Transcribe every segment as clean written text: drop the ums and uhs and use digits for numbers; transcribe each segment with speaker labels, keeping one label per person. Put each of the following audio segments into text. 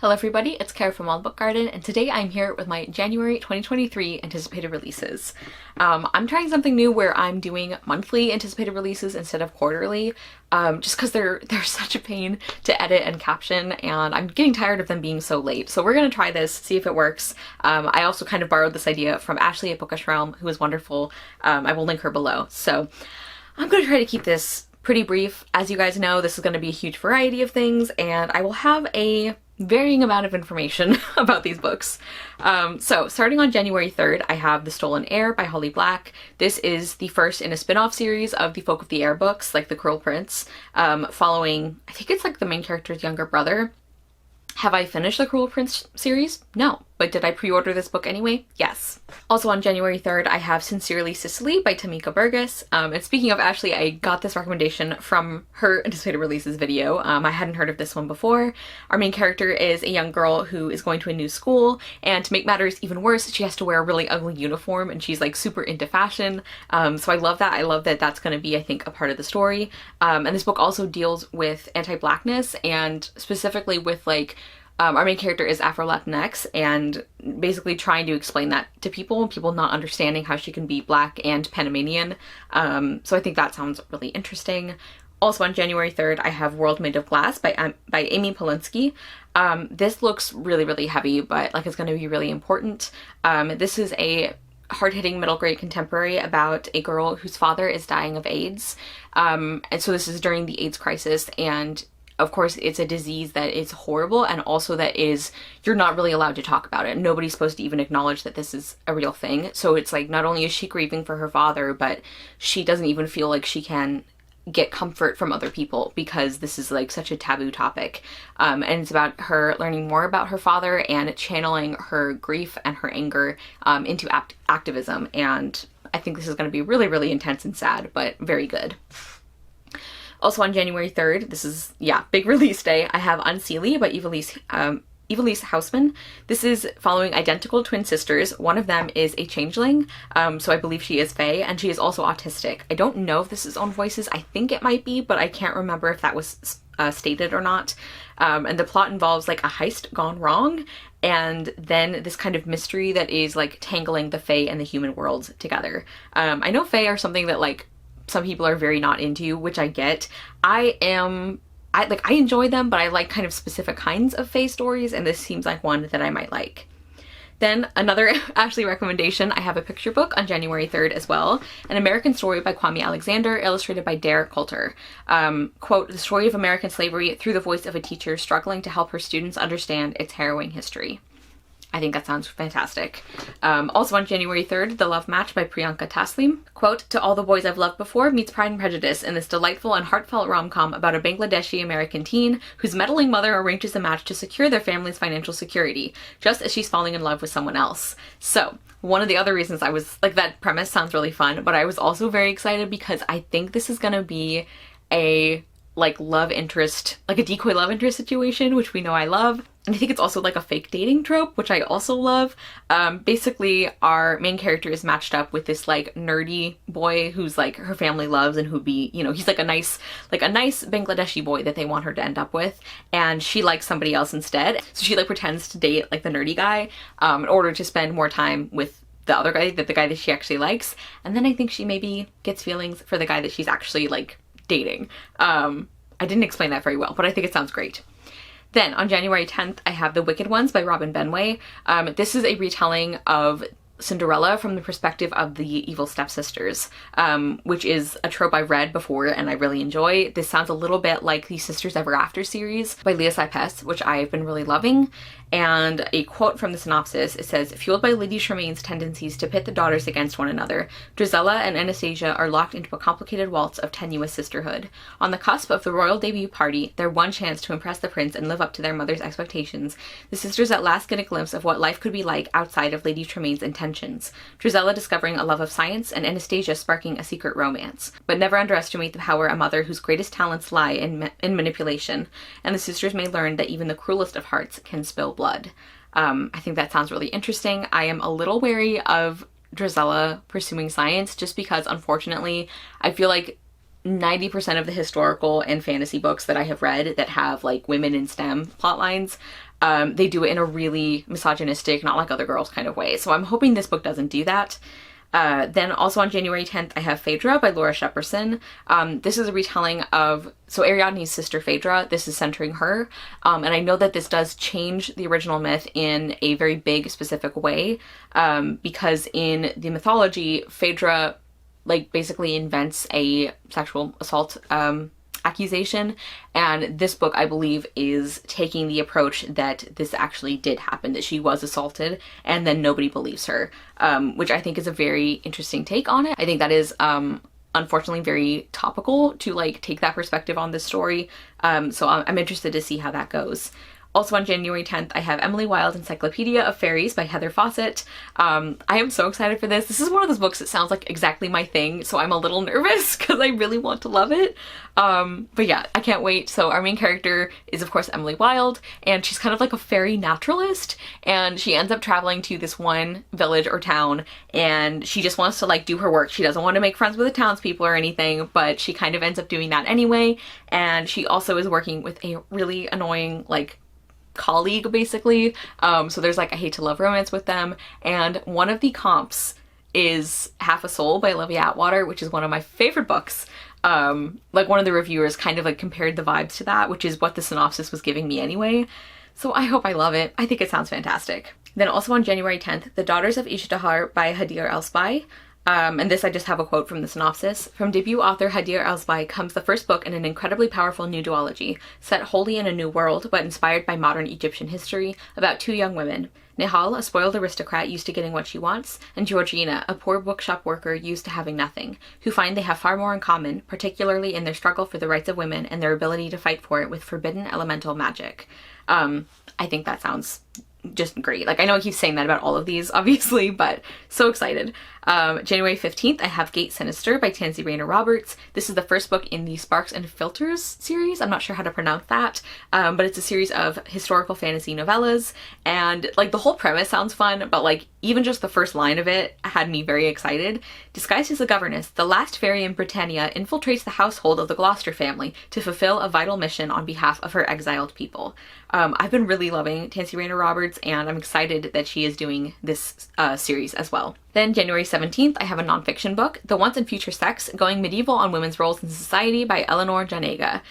Speaker 1: Hello everybody, it's Kara from Wilde Book Garden, and today I'm here with my January 2023 anticipated releases. I'm trying something new where I'm doing monthly anticipated releases instead of quarterly, just because they're such a pain to edit and caption, and I'm getting tired of them being so late. So we're gonna try this, see if it works. I also kind of borrowed this idea from Ashley at Bookish Realm, who is wonderful. I will link her below. So I'm gonna try to keep this pretty brief. As you guys know, this is gonna be a huge variety of things, and I will have a varying amount of information about these books. So starting on January 3rd, I have The Stolen Heir by Holly Black. This is the first in a spin-off series of the Folk of the Air books, like The Cruel Prince, following, I think it's like the main character's younger brother. Have I finished the Cruel Prince series? No. But did I pre-order this book anyway? Yes. Also on January 3rd, I have Sincerely Sicily by Tamika Burgess. And speaking of Ashley, I got this recommendation from her anticipated releases video. I hadn't heard of this one before. Our main character is a young girl who is going to a new school, and to make matters even worse, she has to wear a really ugly uniform, and she's like super into fashion. So I love that. I love that that's going to be, I think, a part of the story. And this book also deals with anti-Blackness, and specifically with like our main character is Afro-Latinx, and basically trying to explain that to people not understanding how she can be Black and Panamanian. So I think that sounds really interesting. Also on January 3rd, I have World Made of Glass by Amy Polinsky. This looks really, really heavy, but like it's going to be really important. This is a hard-hitting middle-grade contemporary about a girl whose father is dying of AIDS. And so this is during the AIDS crisis, and of course, it's a disease that is horrible, and also that is, you're not really allowed to talk about it. Nobody's supposed to even acknowledge that this is a real thing. So it's like, not only is she grieving for her father, but she doesn't even feel like she can get comfort from other people because this is like such a taboo topic. And it's about her learning more about her father and channeling her grief and her anger into activism. And I think this is going to be really, really intense and sad, but very good. Also on January 3rd, this is, yeah, big release day, I have Unsealy by Evelise Hausman. This is following identical twin sisters. One of them is a changeling, so I believe she is Fae, and she is also autistic. I don't know if this is on Voices. I think it might be, but I can't remember if that was stated or not. And the plot involves like a heist gone wrong, and then this kind of mystery that is like tangling the Fae and the human worlds together. I know Fae are something that like some people are very not into, which I get. I enjoy them, but I like kind of specific kinds of Fae stories, and this seems like one that I might like. Then another Ashley recommendation, I have a picture book on January 3rd as well, An American Story by Kwame Alexander, illustrated by Dare Coulter. Quote, the story of American slavery through the voice of a teacher struggling to help her students understand its harrowing history. I think that sounds fantastic. Also on January 3rd, The Love Match by Priyanka Taslim. Quote, To All the Boys I've Loved Before meets Pride and Prejudice in this delightful and heartfelt rom-com about a Bangladeshi American teen whose meddling mother arranges a match to secure their family's financial security, just as she's falling in love with someone else. So, one of the other reasons I was, like, that premise sounds really fun, but I was also very excited because I think this is gonna be a like love interest, like a decoy love interest situation, which we know I love. And I think it's also like a fake dating trope, which I also love. Basically, our main character is matched up with this like nerdy boy who's like her family loves and who'd be, you know, he's like a nice Bangladeshi boy that they want her to end up with. And she likes somebody else instead. So she like pretends to date like the nerdy guy in order to spend more time with the other guy, the guy that she actually likes. And then I think she maybe gets feelings for the guy that she's actually like dating. I didn't explain that very well, but I think it sounds great. Then on January 10th, I have The Wicked Ones by Robin Benway. This is a retelling of Cinderella from the perspective of the evil stepsisters, which is a trope I've read before and I really enjoy. This sounds a little bit like the Sisters Ever After series by Leah Cypess, which I've been really loving. And a quote from the synopsis, it says, fueled by Lady Tremaine's tendencies to pit the daughters against one another, Drizella and Anastasia are locked into a complicated waltz of tenuous sisterhood. On the cusp of the royal debut party, their one chance to impress the prince and live up to their mother's expectations, the sisters at last get a glimpse of what life could be like outside of Lady Tremaine's intentions. Drizella discovering a love of science and Anastasia sparking a secret romance. But never underestimate the power a mother whose greatest talents lie in manipulation, and the sisters may learn that even the cruelest of hearts can spill blood. I think that sounds really interesting. I am a little wary of Drizella pursuing science just because, unfortunately, I feel like 90% of the historical and fantasy books that I have read that have like women in STEM plot lines, they do it in a really misogynistic, not like other girls kind of way. So I'm hoping this book doesn't do that. Then also on January 10th, I have Phaedra by Laura Shepperson. This is a retelling of, so Ariadne's sister Phaedra, this is centering her. And I know that this does change the original myth in a very big specific way, because in the mythology, Phaedra like basically invents a sexual assault accusation, and this book I believe is taking the approach that this actually did happen, that she was assaulted and then nobody believes her, which I think is a very interesting take on it. I think that is unfortunately very topical to like take that perspective on this story, so I'm interested to see how that goes. Also on January 10th, I have Emily Wilde Encyclopedia of Fairies by Heather Fawcett. I am so excited for this. This is one of those books that sounds like exactly my thing, so I'm a little nervous because I really want to love it. But yeah, I can't wait. So our main character is of course Emily Wilde, and she's kind of like a fairy naturalist, and she ends up traveling to this one village or town, and she just wants to like do her work. She doesn't want to make friends with the townspeople or anything, but she kind of ends up doing that anyway, and she also is working with a really annoying like colleague basically, so there's like a hate to love romance with them, and one of the comps is Half a Soul by Olivia Atwater, which is one of my favorite books. Like one of the reviewers kind of like compared the vibes to that, which is what the synopsis was giving me anyway, so I hope I love it. I think it sounds fantastic. Then also on January 10th, The Daughters of Ishahar by Hadir El-Spy. And this I just have a quote from the synopsis. From debut author Hadir El-Spy comes the first book in an incredibly powerful new duology, set wholly in a new world but inspired by modern Egyptian history, about two young women. Nihal, a spoiled aristocrat used to getting what she wants, and Georgina, a poor bookshop worker used to having nothing, who find they have far more in common, particularly in their struggle for the rights of women and their ability to fight for it with forbidden elemental magic. I think that sounds just great. Like I know I keep saying that about all of these obviously, but so excited. January 15th, I have Gate Sinister by Tansy Rayner Roberts. This is the first book in the Sparks and Filters series. I'm not sure how to pronounce that, but it's a series of historical fantasy novellas, and like the whole premise sounds fun, but like even just the first line of it had me very excited. Disguised as a governess, the last fairy in Britannia infiltrates the household of the Gloucester family to fulfill a vital mission on behalf of her exiled people. I've been really loving Tansy Rayner Roberts, and I'm excited that she is doing this series as well. Then January 17th, I have a nonfiction book, The Once and Future Sex, Going Medieval on Women's Roles in Society by Eleanor Janega.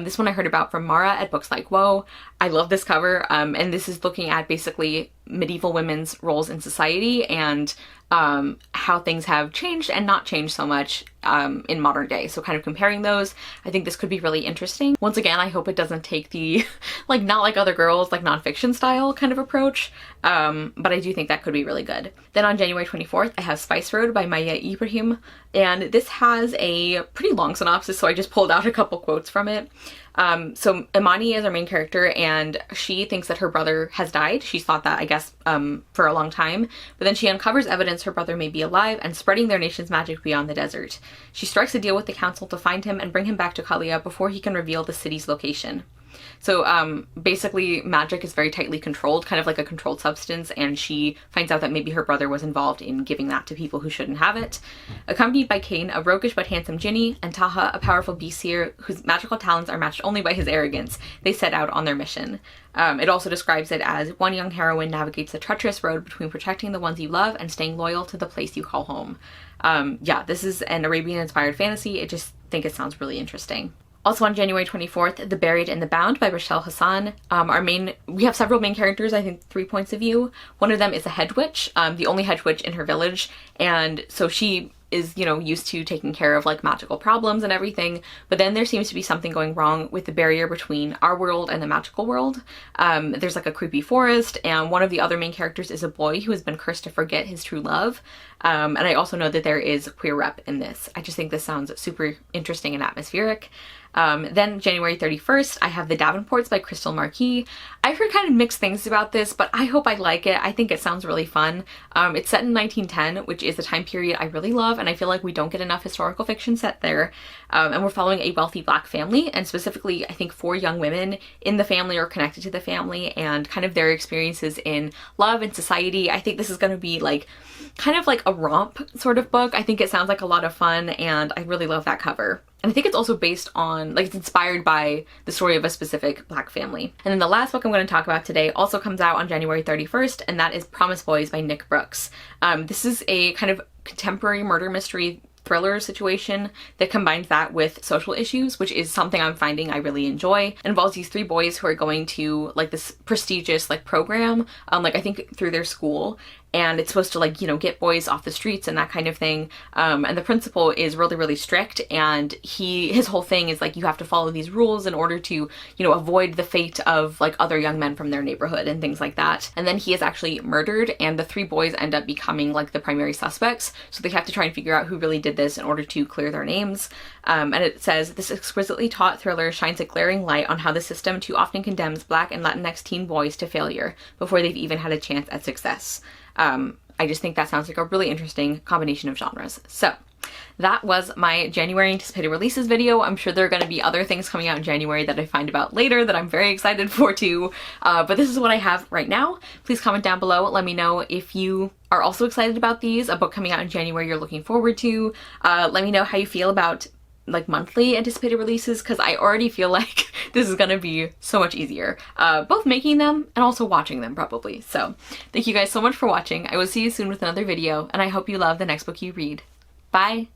Speaker 1: This one I heard about from Mara at Books Like Whoa. I love this cover, and this is looking at basically medieval women's roles in society and how things have changed and not changed so much in modern day. So kind of comparing those, I think this could be really interesting. Once again, I hope it doesn't take the like not like other girls like nonfiction style kind of approach, but I do think that could be really good. Then on January 24th, I have Spice Road by Maya Ibrahim, and this has a pretty long synopsis, so I just pulled out a couple quotes from it. So Imani is our main character, and she thinks that her brother has died. She's thought that, I guess, for a long time, but then she uncovers evidence her brother may be alive and spreading their nation's magic beyond the desert. She strikes a deal with the council to find him and bring him back to Kalia before he can reveal the city's location. So basically magic is very tightly controlled, kind of like a controlled substance, and she finds out that maybe her brother was involved in giving that to people who shouldn't have it. Accompanied by Kane, a roguish but handsome Jinni, and Taha, a powerful beast-seer whose magical talents are matched only by his arrogance, they set out on their mission. It also describes it as one young heroine navigates the treacherous road between protecting the ones you love and staying loyal to the place you call home. Yeah, this is an Arabian-inspired fantasy. I just think it sounds really interesting. Also on January 24th, The Buried and the Bound by Rochelle Hassan. We have several main characters, I think 3 points of view. One of them is a head witch, the only head witch in her village, and so she is, you know, used to taking care of like magical problems and everything, but then there seems to be something going wrong with the barrier between our world and the magical world. There's like a creepy forest, and one of the other main characters is a boy who has been cursed to forget his true love. And I also know that there is queer rep in this. I just think this sounds super interesting and atmospheric. Then January 31st, I have The Davenports by Crystal Marquis. I've heard kind of mixed things about this, but I hope I like it. I think it sounds really fun. It's set in 1910, which is a time period I really love, and I feel like we don't get enough historical fiction set there. And we're following a wealthy Black family, and specifically, I think 4 young women in the family or connected to the family, and kind of their experiences in love and society. I think this is going to be like kind of like a romp sort of book. I think it sounds like a lot of fun, and I really love that cover. And I think it's also based on, like, it's inspired by the story of a specific Black family. And then the last book I'm going to talk about today also comes out on January 31st, and that is Promise Boys by Nick Brooks. This is a kind of contemporary murder mystery thriller situation that combines that with social issues, which is something I'm finding I really enjoy. It involves these three boys who are going to like this prestigious like program, like I think through their school, and it's supposed to like, you know, get boys off the streets and that kind of thing. And the principal is really, really strict, and his whole thing is like, you have to follow these rules in order to, you know, avoid the fate of like other young men from their neighborhood and things like that. And then he is actually murdered, and the three boys end up becoming like the primary suspects. So they have to try and figure out who really did this in order to clear their names. And it says, this exquisitely taut thriller shines a glaring light on how the system too often condemns Black and Latinx teen boys to failure before they've even had a chance at success. I just think that sounds like a really interesting combination of genres. So that was my January anticipated releases video. I'm sure there are going to be other things coming out in January that I find about later that I'm very excited for too. But this is what I have right now. Please comment down below. Let me know if you are also excited about these, a book coming out in January you're looking forward to. Let me know how you feel about like monthly anticipated releases, because I already feel like this is gonna be so much easier, both making them and also watching them probably. So thank you guys so much for watching. I will see you soon with another video, and I hope you love the next book you read. Bye!